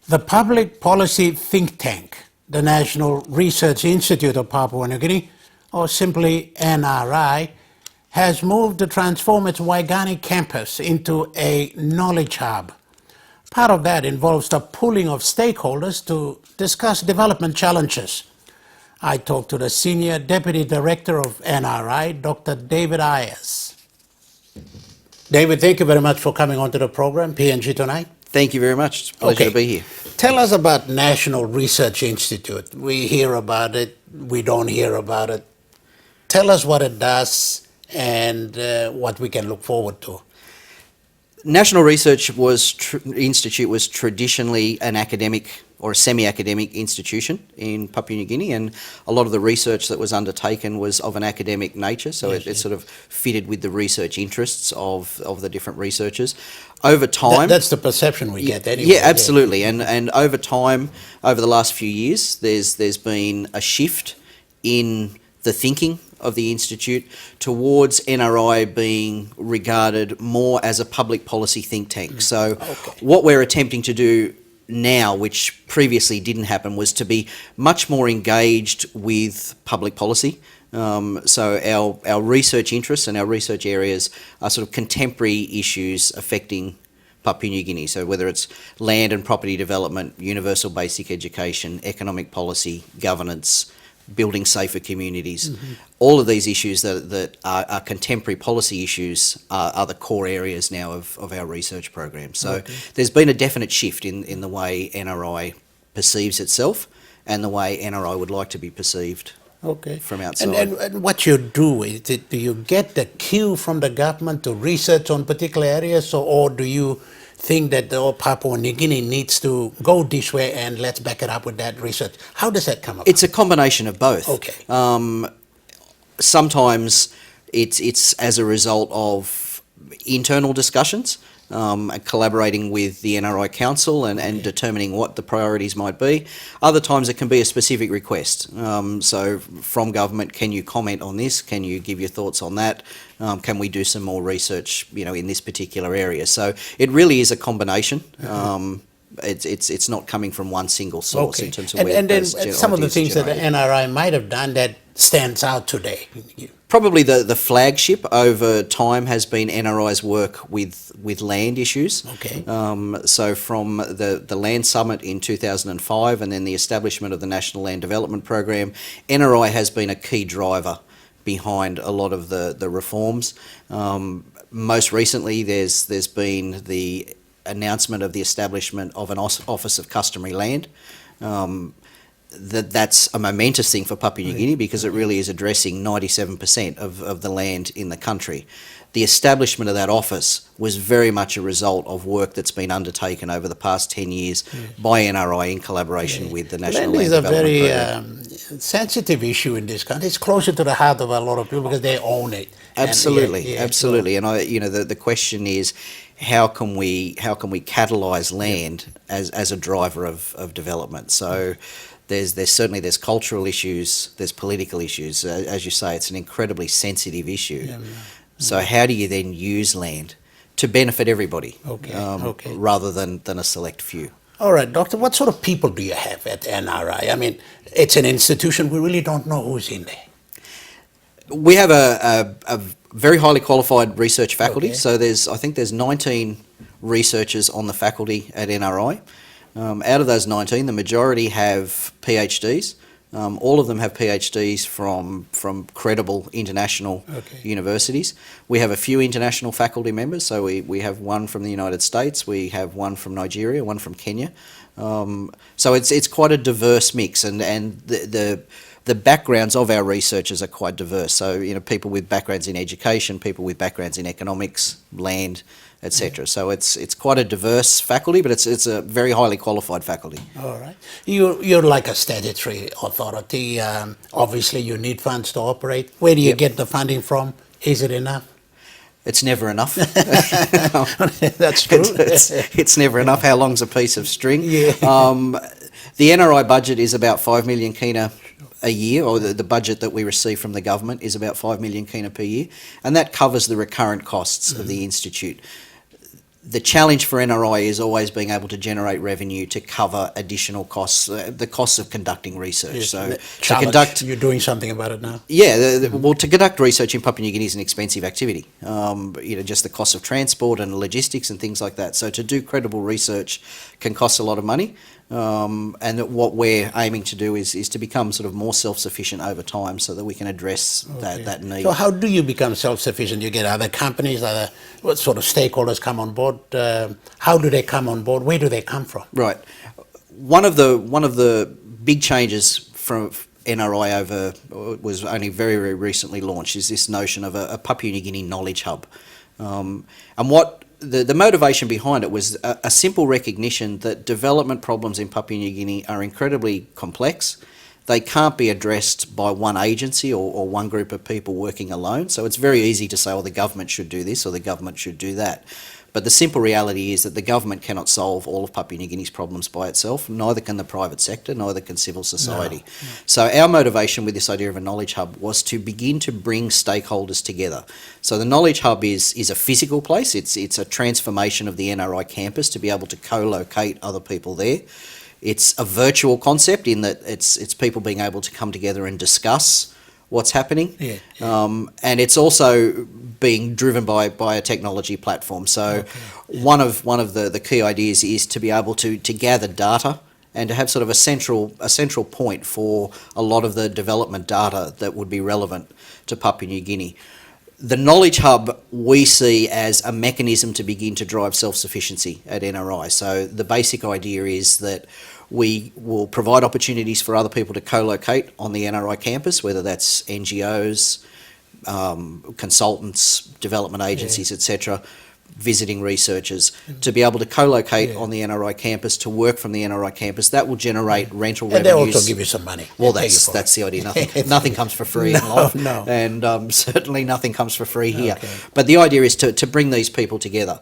The public policy think tank, the National Research Institute of Papua New Guinea, or simply NRI, has moved to transform its Waigani campus into a knowledge hub. Part of that involves the pooling of stakeholders to discuss development challenges. I talked to the Senior Deputy Director of NRI, Dr. David Ayers. David, thank you very much for coming onto the program, PNG Tonight. Thank you very much. It's a pleasure to be here. Tell us about National Research Institute. We hear about it, we don't hear about it. Tell us what it does and what we can look forward to. National Research Institute was traditionally an academic or a semi-academic institution in Papua New Guinea, and a lot of the research that was undertaken was of an academic nature, so it sort of fitted with the research interests of the different researchers. Over time... That's the perception we get anyway. Yeah, absolutely, and over time, over the last few years, there's been a shift in the thinking of the Institute towards NRI being regarded more as a public policy think tank. So what we're attempting to do now, which previously didn't happen, was to be much more engaged with public policy. So our research interests and our research areas are sort of contemporary issues affecting Papua New Guinea. So whether it's land and property development, universal basic education, economic policy, governance, building safer communities, all of these issues that are contemporary policy issues are the core areas now of our research program. So there's been a definite shift in the way NRI perceives itself and the way NRI would like to be perceived from outside. And what you do, do you get the cue from the government to research on particular areas, or do you think that Papua New Guinea needs to go this way and let's back it up with that research? How does that come about? It's a combination of both. Okay. Sometimes it's as a result of internal discussions, collaborating with the NRI Council and determining what the priorities might be. Other times it can be a specific request. So from government, can you comment on this? Can you give your thoughts on that? Can we do some more research, in this particular area? So it really is a combination. It's not coming from one single source in terms of where and then some of the things that the NRI might have done that stands out today. Probably the flagship over time has been NRI's work with land issues. Okay. So from the Land Summit in 2005 and then the establishment of the National Land Development Program, NRI has been a key driver behind a lot of the reforms. Most recently, there's been the announcement of the establishment of an Office of Customary Land. That's a momentous thing for Papua New Guinea because it really is addressing 97% of the land in the country. The establishment of that office was very much a result of work that's been undertaken over the past 10 years by NRI in collaboration with the National Land Development Program. Land is a very sensitive issue in this country. It's closer to the heart of a lot of people because they own it. Absolutely, absolutely. And the question is, how can we catalyse land as a driver of development? So there's cultural issues, there's political issues. As you say, it's an incredibly sensitive issue. So how do you then use land to benefit everybody rather than a select few? All right, Doctor, what sort of people do you have at NRI? I mean, it's an institution, we really don't know who's in there. We have a very highly qualified research faculty. So I think there's 19 researchers on the faculty at NRI. Out of those 19, the majority have PhDs. All of them have PhDs from credible international universities. We have a few international faculty members. So we have one from the United States, we have one from Nigeria, one from Kenya. So it's quite a diverse mix, and the backgrounds of our researchers are quite diverse. So people with backgrounds in education, people with backgrounds in economics, land, etc. So it's quite a diverse faculty, but it's a very highly qualified faculty. All right. You're like a statutory authority. Obviously, you need funds to operate. Where do you get the funding from? Is it enough? It's never enough. That's true. It's never enough. How long's a piece of string? Yeah. The NRI budget is about 5 million kina a year, or the budget that we receive from the government is about 5 million kina per year, and that covers the recurrent costs of the institute. the challenge for NRI is always being able to generate revenue to cover additional costs, the costs of conducting research. Yes, So the to challenge, conduct, you're doing something about it now. yeah, well, to conduct research in Papua New Guinea is an expensive activity. Just the cost of transport and logistics and things like that. So to do credible research can cost a lot of money. And that what we're aiming to do is to become sort of more self-sufficient over time, so that we can address that need. So how do you become self-sufficient? You get other companies, what sort of stakeholders come on board? How do they come on board? Where do they come from? Right. One of the big changes from NRI was only very, very recently launched is this notion of a Papua New Guinea knowledge hub. And what the motivation behind it was a simple recognition that development problems in Papua New Guinea are incredibly complex. They can't be addressed by one agency or one group of people working alone. So it's very easy to say, well, the government should do this or the government should do that. But the simple reality is that the government cannot solve all of Papua New Guinea's problems by itself, neither can the private sector, neither can civil society. No. So our motivation with this idea of a knowledge hub was to begin to bring stakeholders together. So the knowledge hub is a physical place. It's a transformation of the NRI campus to be able to co-locate other people there. It's a virtual concept in that it's people being able to come together and discuss what's happening. And it's also being driven by a technology platform. So one of the key ideas is to be able to gather data and to have sort of a central point for a lot of the development data that would be relevant to Papua New Guinea. The Knowledge Hub we see as a mechanism to begin to drive self-sufficiency at NRI. So the basic idea is that we will provide opportunities for other people to co-locate on the NRI campus, whether that's NGOs, consultants, development agencies, etc., visiting researchers, to be able to co-locate on the NRI campus, to work from the NRI campus. That will generate rental And revenues. they also give you some money. Well, that's the idea. Nothing comes for free in life. No. And certainly nothing comes for free here. But the idea is to bring these people together,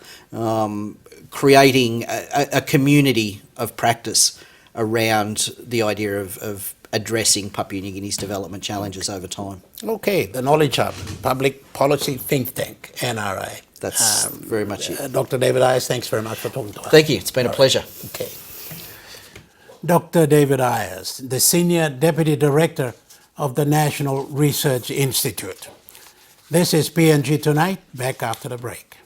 creating a community of practice around the idea of addressing Papua New Guinea's development challenges over time. Okay, the Knowledge Hub, Public Policy Think Tank, NRI. That's very much it. Dr. David Ayers, thanks very much for talking to us. Thank you. It's been a pleasure. Okay. Dr. David Ayers, the Senior Deputy Director of the National Research Institute. This is PNG Tonight, back after the break.